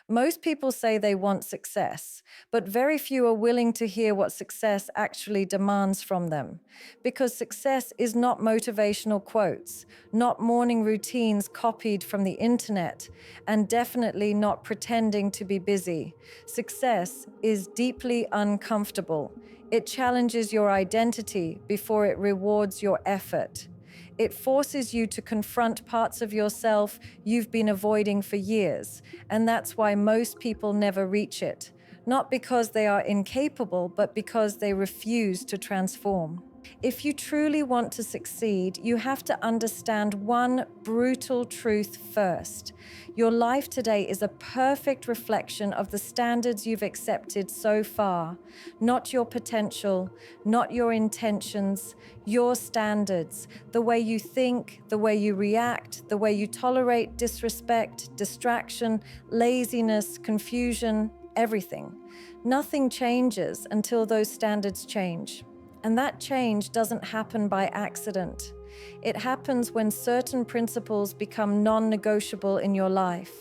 Most people say they want success, but very few are willing to hear what success actually demands from them. Because success is not motivational quotes, not morning routines copied from the internet, and definitely not pretending to be busy. Success is deeply uncomfortable. It challenges your identity before it rewards your effort. It forces you to confront parts of yourself you've been avoiding for years, and that's why most people never reach it. Not because they are incapable, but because they refuse to transform. If you truly want to succeed, you have to understand one brutal truth first. Your life today is a perfect reflection of the standards you've accepted so far, not your potential, not your intentions, your standards, the way you think, the way you react, the way you tolerate disrespect, distraction, laziness, confusion, everything. Nothing changes until those standards change. And that change doesn't happen by accident. It happens when certain principles become non-negotiable in your life.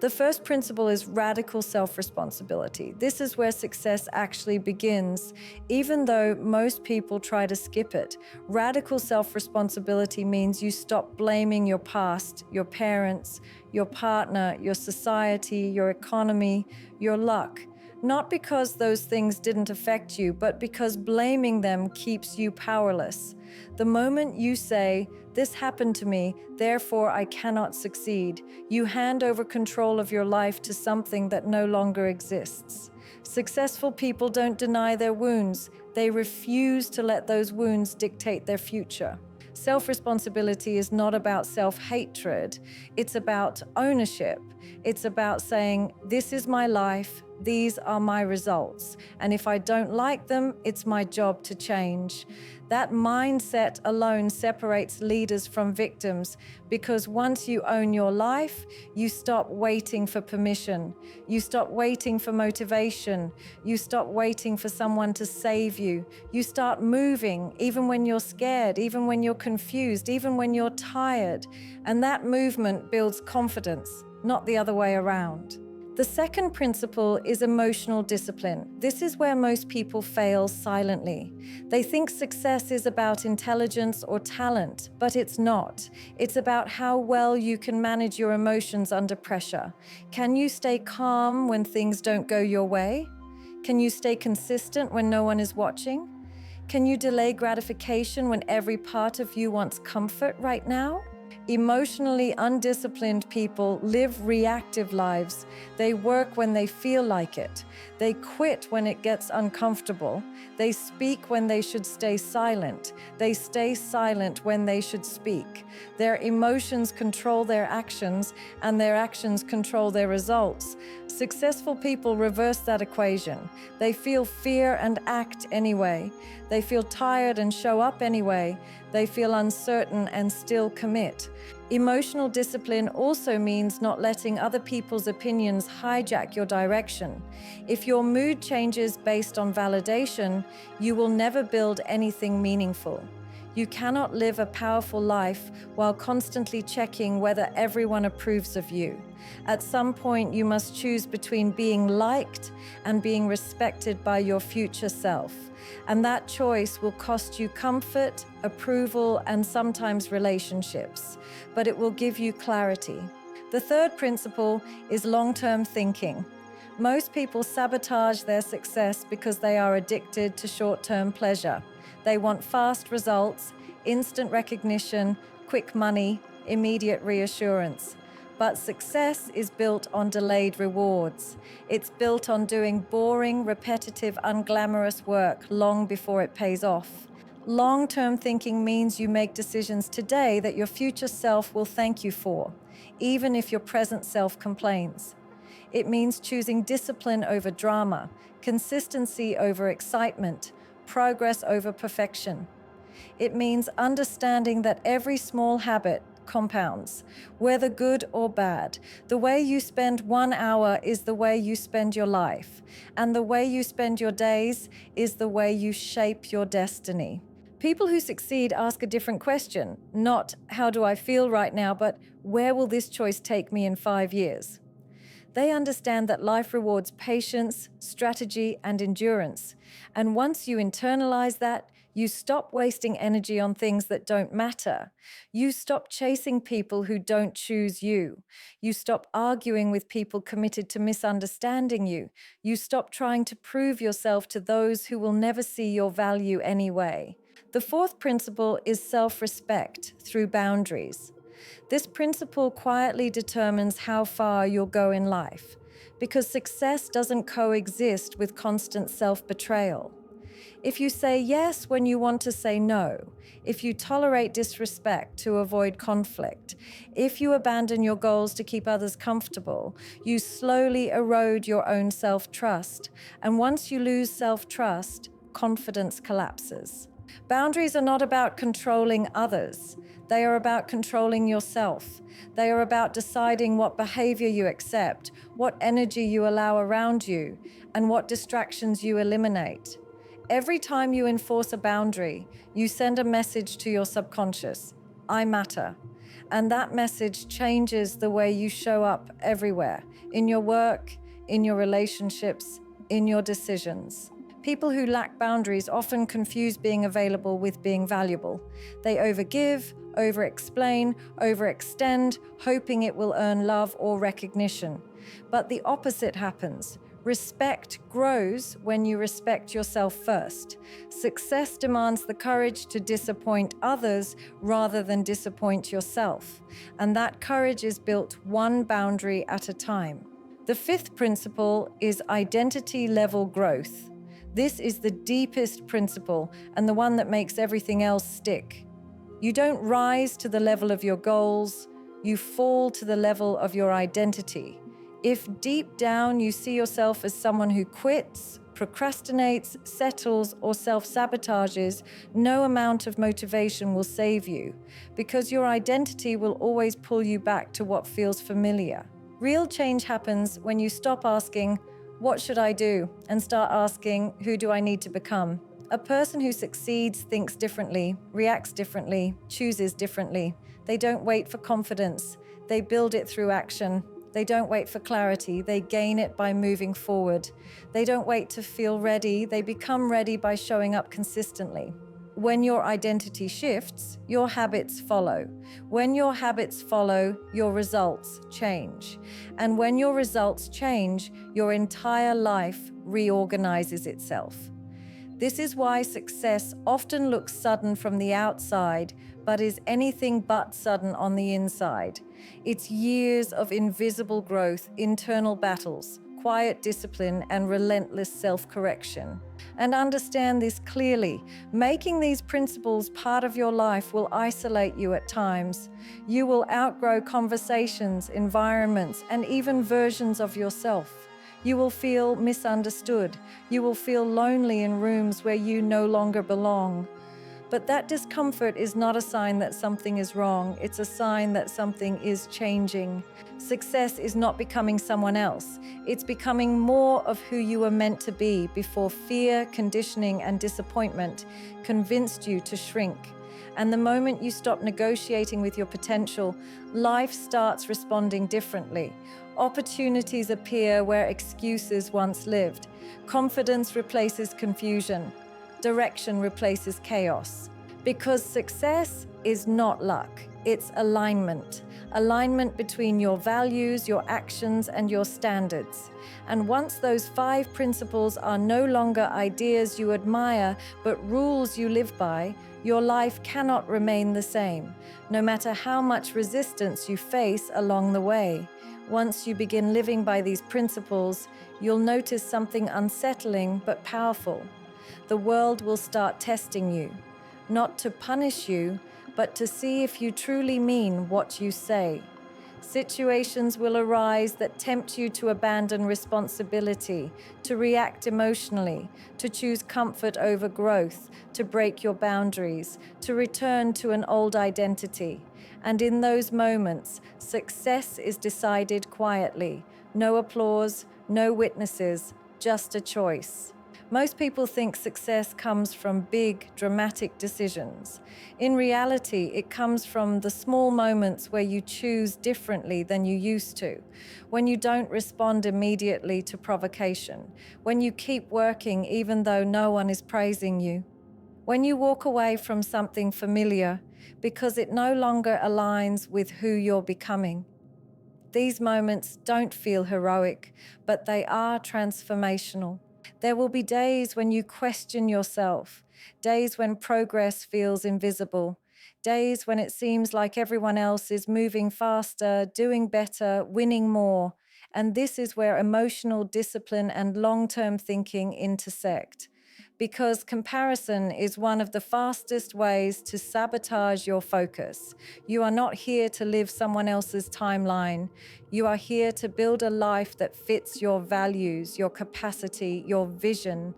The first principle is radical self-responsibility. This is where success actually begins, even though most people try to skip it. Radical self-responsibility means you stop blaming your past, your parents, your partner, your society, your economy, your luck. Not because those things didn't affect you, but because blaming them keeps you powerless. The moment you say, "This happened to me, therefore I cannot succeed," you hand over control of your life to something that no longer exists. Successful people don't deny their wounds. They refuse to let those wounds dictate their future. Self-responsibility is not about self-hatred. It's about ownership. It's about saying, "This is my life. These are my results. And if I don't like them, it's my job to change." That mindset alone separates leaders from victims, because once you own your life, you stop waiting for permission. You stop waiting for motivation. You stop waiting for someone to save you. You start moving, even when you're scared, even when you're confused, even when you're tired. And that movement builds confidence, not the other way around. The second principle is emotional discipline. This is where most people fail silently. They think success is about intelligence or talent, but it's not. It's about how well you can manage your emotions under pressure. Can you stay calm when things don't go your way? Can you stay consistent when no one is watching? Can you delay gratification when every part of you wants comfort right now? Emotionally undisciplined people live reactive lives. They work when they feel like it. They quit when it gets uncomfortable. They speak when they should stay silent. They stay silent when they should speak. Their emotions control their actions, and their actions control their results. Successful people reverse that equation. They feel fear and act anyway. They feel tired and show up anyway. They feel uncertain and still commit. Emotional discipline also means not letting other people's opinions hijack your direction. If your mood changes based on validation, you will never build anything meaningful. You cannot live a powerful life while constantly checking whether everyone approves of you. At some point, you must choose between being liked and being respected by your future self. And that choice will cost you comfort, approval, and sometimes relationships, but it will give you clarity. The third principle is long-term thinking. Most people sabotage their success because they are addicted to short-term pleasure. They want fast results, instant recognition, quick money, immediate reassurance. But success is built on delayed rewards. It's built on doing boring, repetitive, unglamorous work long before it pays off. Long-term thinking means you make decisions today that your future self will thank you for, even if your present self complains. It means choosing discipline over drama, consistency over excitement, progress over perfection. It means understanding that every small habit compounds, whether good or bad. The way you spend 1 hour is the way you spend your life, and the way you spend your days is the way you shape your destiny. People who succeed ask a different question, not "how do I feel right now," but "where will this choice take me in 5 years?" They understand that life rewards patience, strategy, and endurance. And once you internalize that, you stop wasting energy on things that don't matter. You stop chasing people who don't choose you. You stop arguing with people committed to misunderstanding you. You stop trying to prove yourself to those who will never see your value anyway. The fourth principle is self-respect through boundaries. This principle quietly determines how far you'll go in life, because success doesn't coexist with constant self-betrayal. If you say yes when you want to say no, if you tolerate disrespect to avoid conflict, if you abandon your goals to keep others comfortable, you slowly erode your own self-trust. And once you lose self-trust, confidence collapses. Boundaries are not about controlling others. They are about controlling yourself. They are about deciding what behavior you accept, what energy you allow around you, and what distractions you eliminate. Every time you enforce a boundary, you send a message to your subconscious, I matter. And that message changes the way you show up everywhere, in your work, in your relationships, in your decisions. People who lack boundaries often confuse being available with being valuable. They overgive, over-explain, overextend, hoping it will earn love or recognition. But the opposite happens. Respect grows when you respect yourself first. Success demands the courage to disappoint others rather than disappoint yourself. And that courage is built one boundary at a time. The fifth principle is identity-level growth. This is the deepest principle and the one that makes everything else stick. You don't rise to the level of your goals, you fall to the level of your identity. If deep down you see yourself as someone who quits, procrastinates, settles, or self-sabotages, no amount of motivation will save you, because your identity will always pull you back to what feels familiar. Real change happens when you stop asking, what should I do? And start asking, who do I need to become? A person who succeeds thinks differently, reacts differently, chooses differently. They don't wait for confidence. They build it through action. They don't wait for clarity. They gain it by moving forward. They don't wait to feel ready. They become ready by showing up consistently. When your identity shifts, your habits follow. When your habits follow, your results change. And when your results change, your entire life reorganizes itself. This is why success often looks sudden from the outside, but is anything but sudden on the inside. It's years of invisible growth, internal battles, quiet discipline, and relentless self-correction. And understand this clearly. Making these principles part of your life will isolate you at times. You will outgrow conversations, environments, and even versions of yourself. You will feel misunderstood. You will feel lonely in rooms where you no longer belong. But that discomfort is not a sign that something is wrong. It's a sign that something is changing. Success is not becoming someone else. It's becoming more of who you were meant to be before fear, conditioning, and disappointment convinced you to shrink. And the moment you stop negotiating with your potential, life starts responding differently. Opportunities appear where excuses once lived. Confidence replaces confusion. Direction replaces chaos. Because success is not luck, it's alignment. Alignment between your values, your actions, and your standards. And once those 5 principles are no longer ideas you admire, but rules you live by, your life cannot remain the same, no matter how much resistance you face along the way. Once you begin living by these principles, you'll notice something unsettling but powerful. The world will start testing you, not to punish you, but to see if you truly mean what you say. Situations will arise that tempt you to abandon responsibility, to react emotionally, to choose comfort over growth, to break your boundaries, to return to an old identity. And in those moments, success is decided quietly. No applause, no witnesses, just a choice. Most people think success comes from big, dramatic decisions. In reality, it comes from the small moments where you choose differently than you used to, when you don't respond immediately to provocation, when you keep working even though no one is praising you, when you walk away from something familiar because it no longer aligns with who you're becoming. These moments don't feel heroic, but they are transformational. There will be days when you question yourself, days when progress feels invisible, days when it seems like everyone else is moving faster, doing better, winning more. And this is where emotional discipline and long-term thinking intersect. Because comparison is one of the fastest ways to sabotage your focus. You are not here to live someone else's timeline. You are here to build a life that fits your values, your capacity, your vision.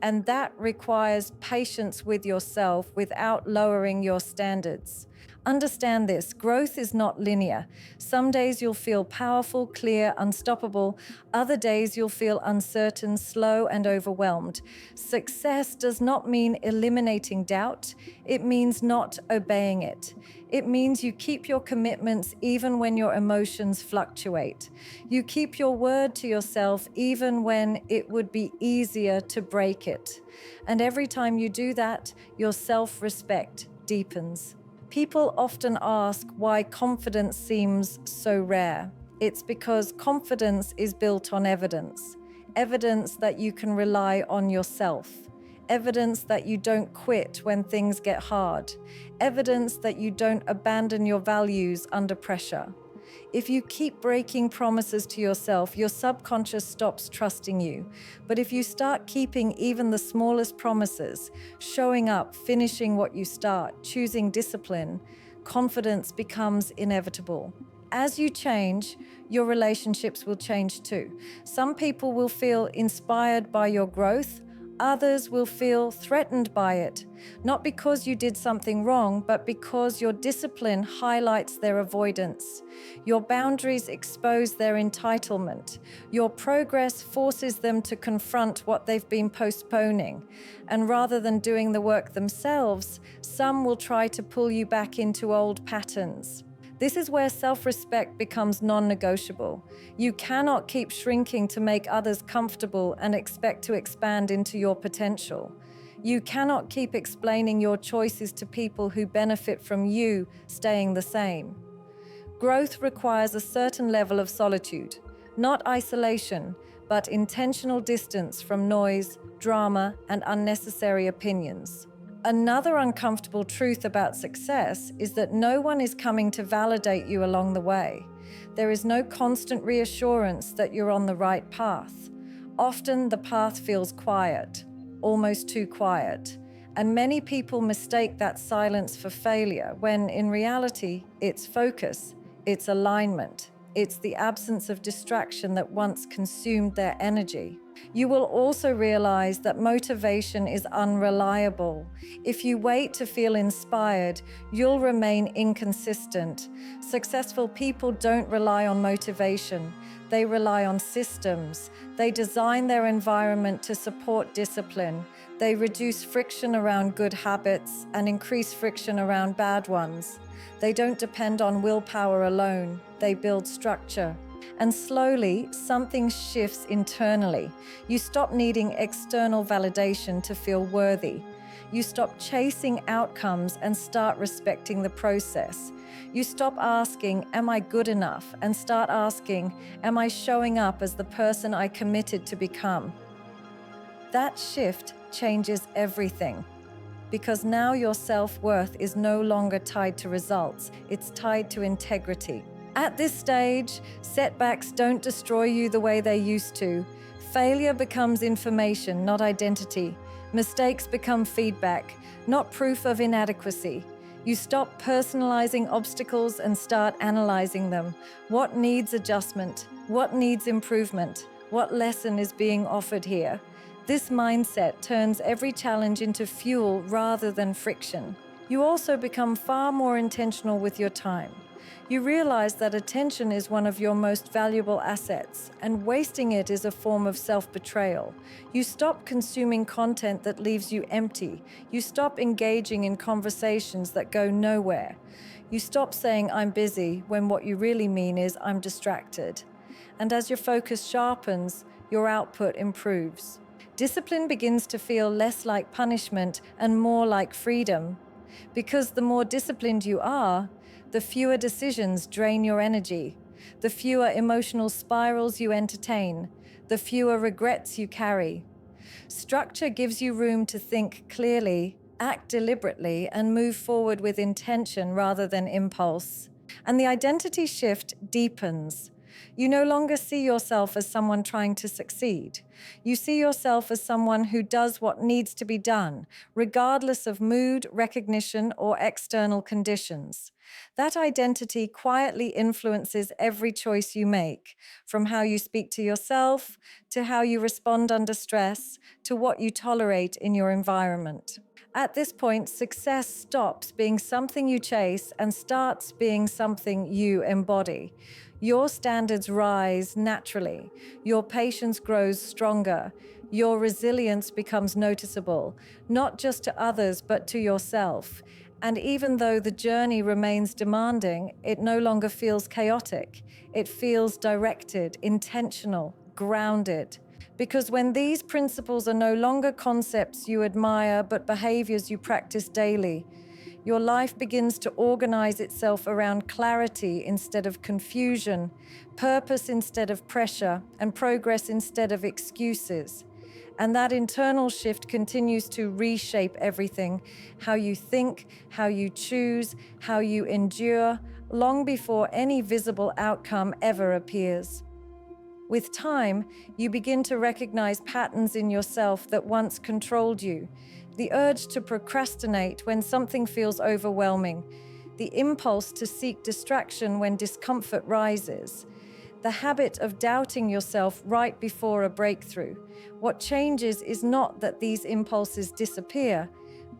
And that requires patience with yourself without lowering your standards. Understand this, growth is not linear. Some days you'll feel powerful, clear, unstoppable. Other days you'll feel uncertain, slow, and overwhelmed. Success does not mean eliminating doubt. It means not obeying it. It means you keep your commitments even when your emotions fluctuate. You keep your word to yourself even when it would be easier to break it. And every time you do that, your self-respect deepens. People often ask why confidence seems so rare. It's because confidence is built on evidence. Evidence that you can rely on yourself. Evidence that you don't quit when things get hard. Evidence that you don't abandon your values under pressure. If you keep breaking promises to yourself, your subconscious stops trusting you. But if you start keeping even the smallest promises, showing up, finishing what you start, choosing discipline, confidence becomes inevitable. As you change, your relationships will change too. Some people will feel inspired by your growth. Others will feel threatened by it, not because you did something wrong, but because your discipline highlights their avoidance. Your boundaries expose their entitlement. Your progress forces them to confront what they've been postponing. And rather than doing the work themselves, some will try to pull you back into old patterns. This is where self-respect becomes non-negotiable. You cannot keep shrinking to make others comfortable and expect to expand into your potential. You cannot keep explaining your choices to people who benefit from you staying the same. Growth requires a certain level of solitude, not isolation, but intentional distance from noise, drama, and unnecessary opinions. Another uncomfortable truth about success is that no one is coming to validate you along the way. There is no constant reassurance that you're on the right path. Often the path feels quiet, almost too quiet, and many people mistake that silence for failure when in reality it's focus, it's alignment, it's the absence of distraction that once consumed their energy. You will also realize that motivation is unreliable. If you wait to feel inspired, you'll remain inconsistent. Successful people don't rely on motivation. They rely on systems. They design their environment to support discipline. They reduce friction around good habits and increase friction around bad ones. They don't depend on willpower alone. They build structure. And slowly, something shifts internally. You stop needing external validation to feel worthy. You stop chasing outcomes and start respecting the process. You stop asking, am I good enough? And start asking, am I showing up as the person I committed to become? That shift changes everything. Because now your self-worth is no longer tied to results, it's tied to integrity. At this stage, setbacks don't destroy you the way they used to. Failure becomes information, not identity. Mistakes become feedback, not proof of inadequacy. You stop personalizing obstacles and start analyzing them. What needs adjustment? What needs improvement? What lesson is being offered here? This mindset turns every challenge into fuel rather than friction. You also become far more intentional with your time. You realize that attention is one of your most valuable assets, and wasting it is a form of self-betrayal. You stop consuming content that leaves you empty. You stop engaging in conversations that go nowhere. You stop saying, "I'm busy," when what you really mean is, "I'm distracted." And as your focus sharpens, your output improves. Discipline begins to feel less like punishment and more like freedom. Because the more disciplined you are, the fewer decisions drain your energy, the fewer emotional spirals you entertain, the fewer regrets you carry. Structure gives you room to think clearly, act deliberately, and move forward with intention rather than impulse. And the identity shift deepens. You no longer see yourself as someone trying to succeed. You see yourself as someone who does what needs to be done, regardless of mood, recognition, or external conditions. That identity quietly influences every choice you make, from how you speak to yourself, to how you respond under stress, to what you tolerate in your environment. At this point, success stops being something you chase and starts being something you embody. Your standards rise naturally. Your patience grows stronger. Your resilience becomes noticeable, not just to others, but to yourself. And even though the journey remains demanding, it no longer feels chaotic. It feels directed, intentional, grounded. Because when these principles are no longer concepts you admire, but behaviors you practice daily, your life begins to organize itself around clarity instead of confusion, purpose instead of pressure, and progress instead of excuses. And that internal shift continues to reshape everything: how you think, how you choose, how you endure, long before any visible outcome ever appears. With time, you begin to recognize patterns in yourself that once controlled you. The urge to procrastinate when something feels overwhelming, the impulse to seek distraction when discomfort rises, the habit of doubting yourself right before a breakthrough. What changes is not that these impulses disappear,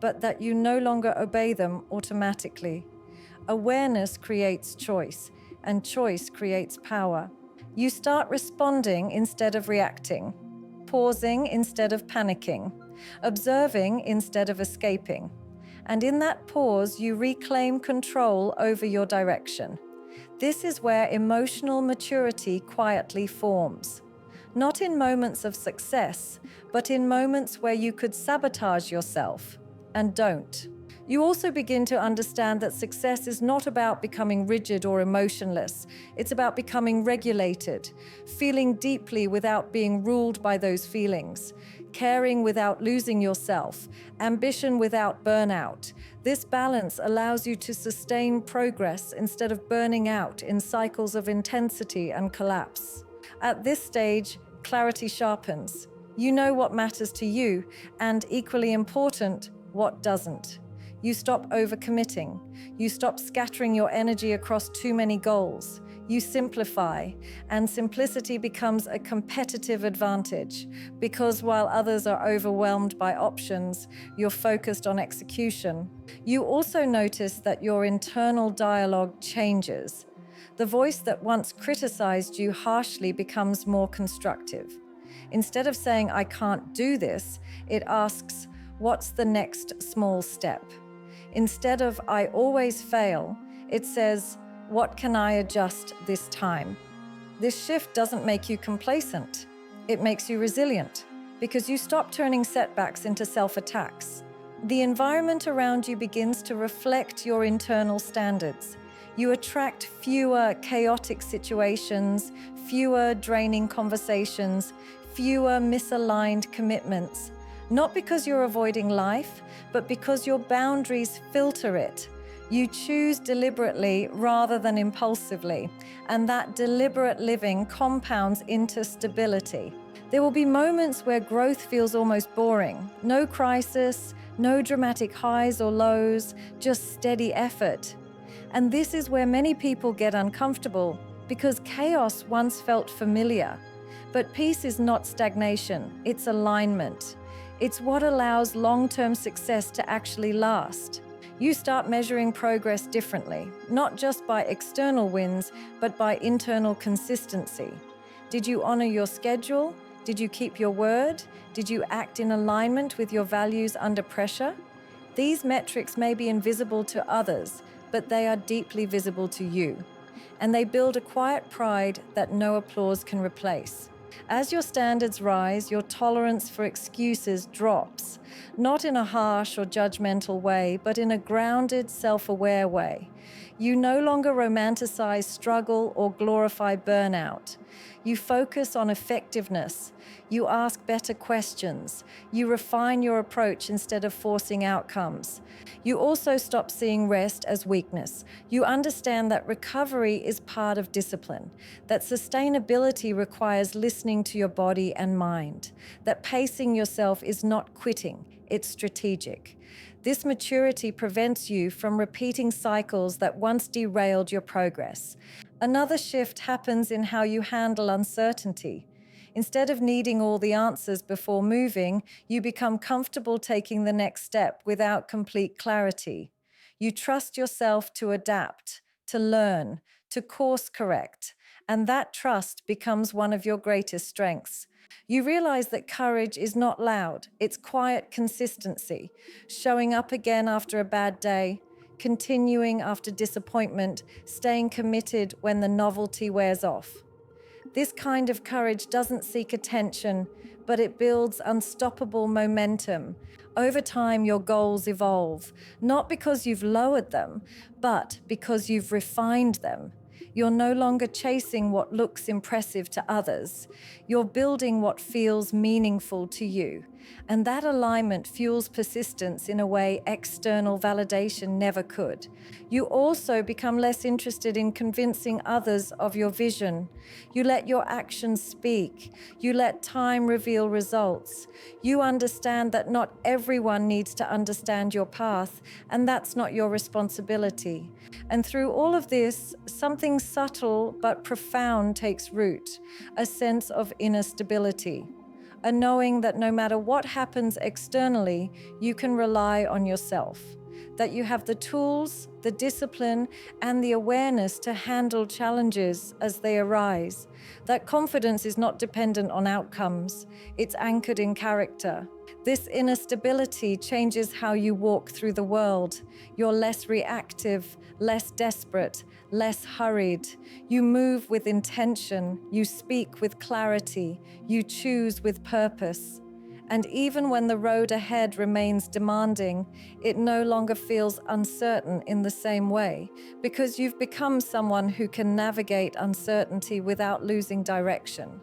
but that you no longer obey them automatically. Awareness creates choice, and choice creates power. You start responding instead of reacting, pausing instead of panicking, observing instead of escaping. And in that pause, you reclaim control over your direction. This is where emotional maturity quietly forms. Not in moments of success, but in moments where you could sabotage yourself and don't. You also begin to understand that success is not about becoming rigid or emotionless. It's about becoming regulated, feeling deeply without being ruled by those feelings, caring without losing yourself, ambition without burnout. This balance allows you to sustain progress instead of burning out in cycles of intensity and collapse. At this stage, clarity sharpens. You know what matters to you, and equally important, what doesn't. You stop overcommitting. You stop scattering your energy across too many goals. You simplify, and simplicity becomes a competitive advantage, because while others are overwhelmed by options, you're focused on execution. You also notice that your internal dialogue changes. The voice that once criticized you harshly becomes more constructive. Instead of saying, "I can't do this," it asks, "What's the next small step?" Instead of "I always fail," it says, "What can I adjust this time?" This shift doesn't make you complacent. It makes you resilient, because you stop turning setbacks into self-attacks. The environment around you begins to reflect your internal standards. You attract fewer chaotic situations, fewer draining conversations, fewer misaligned commitments. Not because you're avoiding life, but because your boundaries filter it. You choose deliberately rather than impulsively, and that deliberate living compounds into stability. There will be moments where growth feels almost boring. No crisis, no dramatic highs or lows, just steady effort. And this is where many people get uncomfortable, because chaos once felt familiar. But peace is not stagnation, it's alignment. It's what allows long-term success to actually last. You start measuring progress differently, not just by external wins, but by internal consistency. Did you honor your schedule? Did you keep your word? Did you act in alignment with your values under pressure? These metrics may be invisible to others, but they are deeply visible to you. And they build a quiet pride that no applause can replace. As your standards rise, your tolerance for excuses drops, not in a harsh or judgmental way, but in a grounded, self-aware way. You no longer romanticize struggle or glorify burnout. You focus on effectiveness. You ask better questions. You refine your approach instead of forcing outcomes. You also stop seeing rest as weakness. You understand that recovery is part of discipline, that sustainability requires listening to your body and mind, that pacing yourself is not quitting, it's strategic. This maturity prevents you from repeating cycles that once derailed your progress. Another shift happens in how you handle uncertainty. Instead of needing all the answers before moving, you become comfortable taking the next step without complete clarity. You trust yourself to adapt, to learn, to course correct, and that trust becomes one of your greatest strengths. You realize that courage is not loud, it's quiet consistency, showing up again after a bad day, continuing after disappointment, staying committed when the novelty wears off. This kind of courage doesn't seek attention, but it builds unstoppable momentum. Over time, your goals evolve, not because you've lowered them, but because you've refined them. You're no longer chasing what looks impressive to others. You're building what feels meaningful to you. And that alignment fuels persistence in a way external validation never could. You also become less interested in convincing others of your vision. You let your actions speak. You let time reveal results. You understand that not everyone needs to understand your path, and that's not your responsibility. And through all of this, something subtle but profound takes root, a sense of inner stability. A knowing that no matter what happens externally, you can rely on yourself, that you have the tools, the discipline, and the awareness to handle challenges as they arise, that confidence is not dependent on outcomes, it's anchored in character. This inner stability changes how you walk through the world. You're less reactive, less desperate, less hurried. You move with intention, you speak with clarity, you choose with purpose. And even when the road ahead remains demanding, it no longer feels uncertain in the same way, because you've become someone who can navigate uncertainty without losing direction.